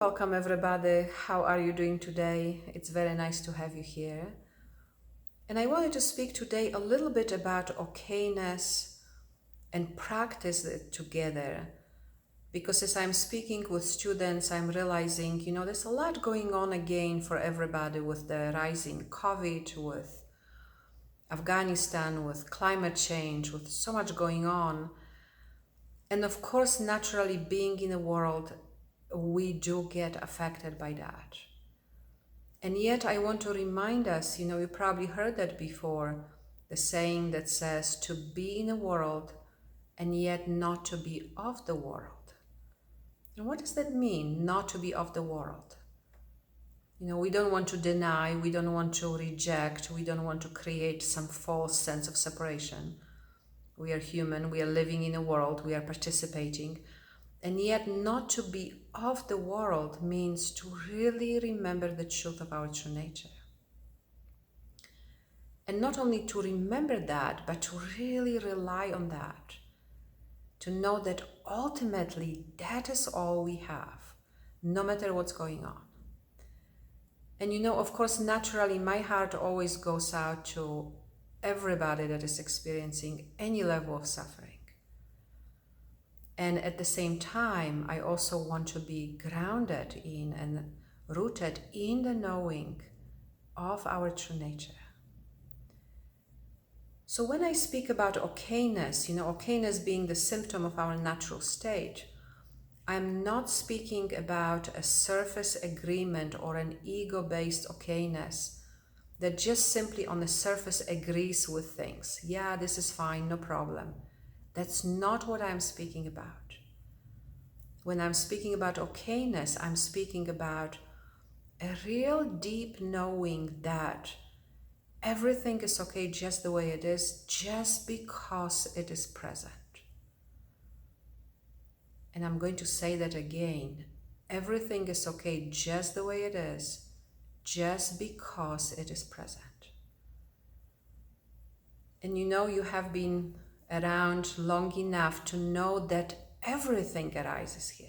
Welcome, everybody. How are you doing today? It's very nice to have you here. And I wanted to speak today a little bit about okayness and practice it together. Because as I'm speaking with students, I'm realizing, there's a lot going on again for everybody with the rising COVID, with Afghanistan, with climate change, with so much going on. And of course, naturally, being in the world, we do get affected by that. And yet I want to remind us, you probably heard that before, the saying that says to be in the world and yet not to be of the world. And what does that mean, not to be of the world? We don't want to deny, we don't want to reject, we don't want to create some false sense of separation. We are human, we are living in a world, we are participating. And yet not to be of the world means to really remember the truth of our true nature. And not only to remember that, but to really rely on that. To know that ultimately that is all we have, no matter what's going on. And of course, naturally, my heart always goes out to everybody that is experiencing any level of suffering. And at the same time, I also want to be grounded in and rooted in the knowing of our true nature. So when I speak about okayness, okayness being the symptom of our natural state, I'm not speaking about a surface agreement or an ego-based okayness that just simply on the surface agrees with things. Yeah, this is fine, no problem. That's not what I'm speaking about. When I'm speaking about okayness, I'm speaking about a real deep knowing that everything is okay just the way it is, just because it is present. And I'm going to say that again. Everything is okay just the way it is, just because it is present. And you have been around long enough to know that everything arises here.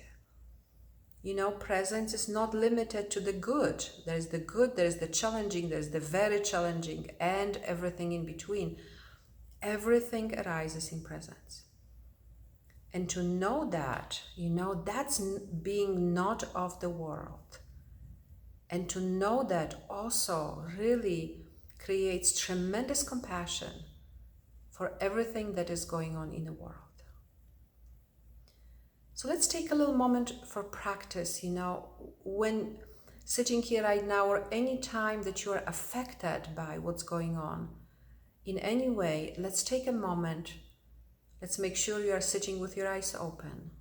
Presence is not limited to the good. There's the good, there's the challenging, there's the very challenging, and everything in between. Everything arises in presence. And to know that, that's being not of the world. And to know that also really creates tremendous compassion for everything that is going on in the world. So let's take a little moment for practice, when sitting here right now or any time that you are affected by what's going on in any way, let's take a moment. Let's make sure you are sitting with your eyes open.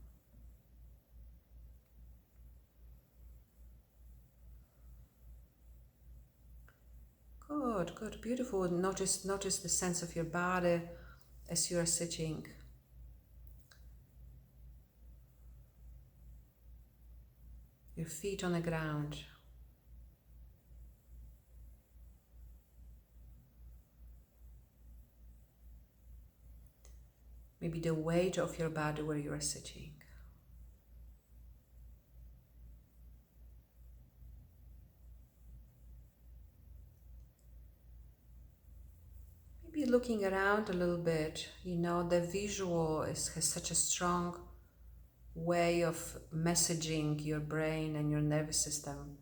Good, beautiful. Notice the sense of your body as you are sitting. Your feet on the ground. Maybe the weight of your body where you are sitting. Maybe looking around a little bit, the visual has such a strong way of messaging your brain and your nervous system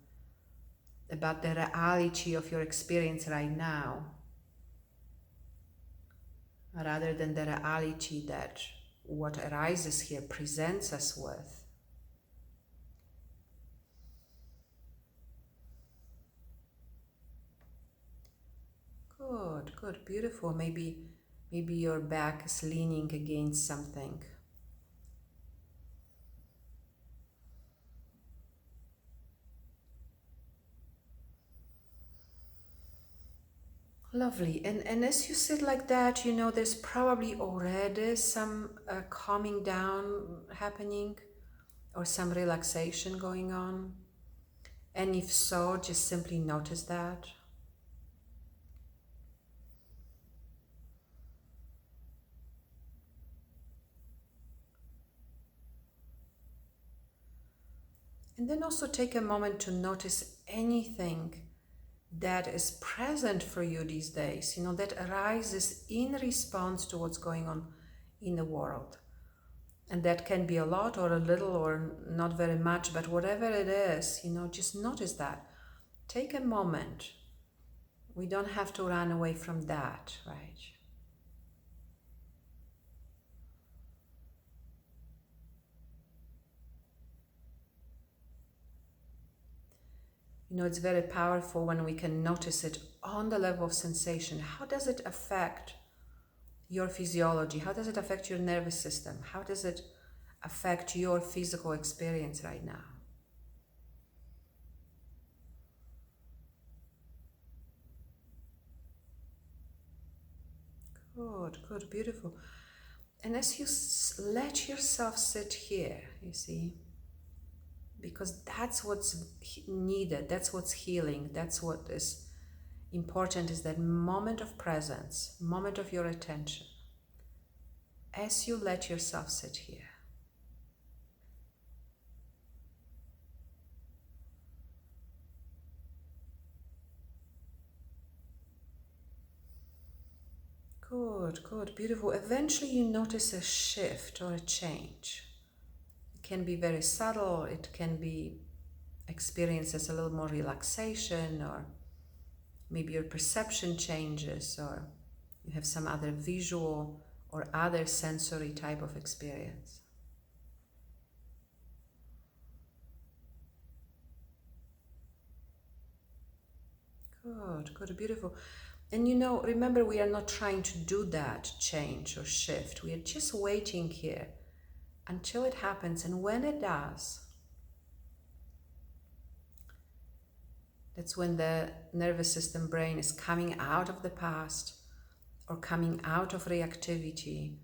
about the reality of your experience right now, rather than the reality that what arises here presents us with. Good, beautiful. Maybe your back is leaning against something. Lovely. And as you sit like that, there's probably already some calming down happening or some relaxation going on. And if so, just simply notice that. And then also take a moment to notice anything that is present for you these days, that arises in response to what's going on in the world. And that can be a lot or a little or not very much, but whatever it is, just notice that. Take a moment. We don't have to run away from that, right? It's very powerful when we can notice it on the level of sensation. How does it affect your physiology? How does it affect your nervous system? How does it affect your physical experience right now? Good, good, beautiful. And as you let yourself sit here, you see, because that's what's needed, that's what's healing, that's what is important, is that moment of presence, moment of your attention. As you let yourself sit here, good, good, beautiful. Eventually you notice a shift or a change. It can be very subtle, it can be experienced as a little more relaxation, or maybe your perception changes, or you have some other visual or other sensory type of experience. Good, good, beautiful. And remember, we are not trying to do that change or shift. We are just waiting here until it happens. And when it does, that's when the nervous system brain is coming out of the past, or coming out of reactivity,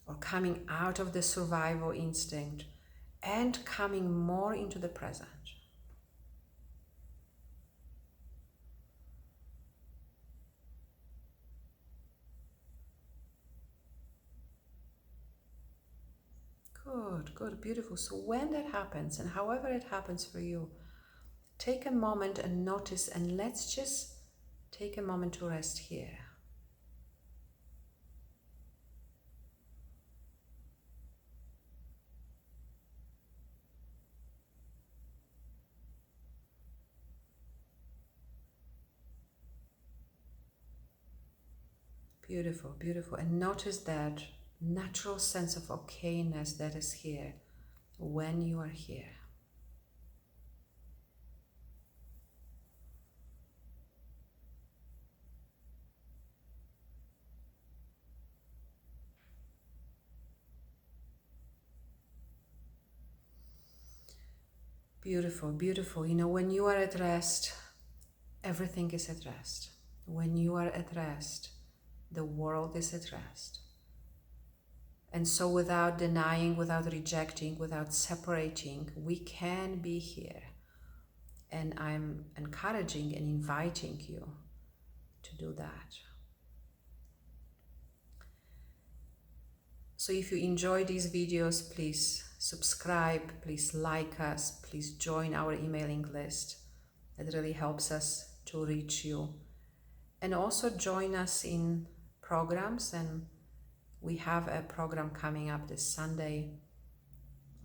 or coming out of the survival instinct, and coming more into the present. Good, good, beautiful. So when that happens, and however it happens for you, take a moment and notice, and let's just take a moment to rest here. Beautiful, beautiful. And notice that natural sense of okayness that is here when you are here. Beautiful, beautiful. When you are at rest, everything is at rest. When you are at rest, the world is at rest. And so without denying, without rejecting, without separating, we can be here. And I'm encouraging and inviting you to do that. So if you enjoy these videos, please subscribe, please like us, please join our emailing list. It really helps us to reach you. And also join us in programs, and we have a program coming up this Sunday.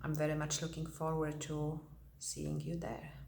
I'm very much looking forward to seeing you there.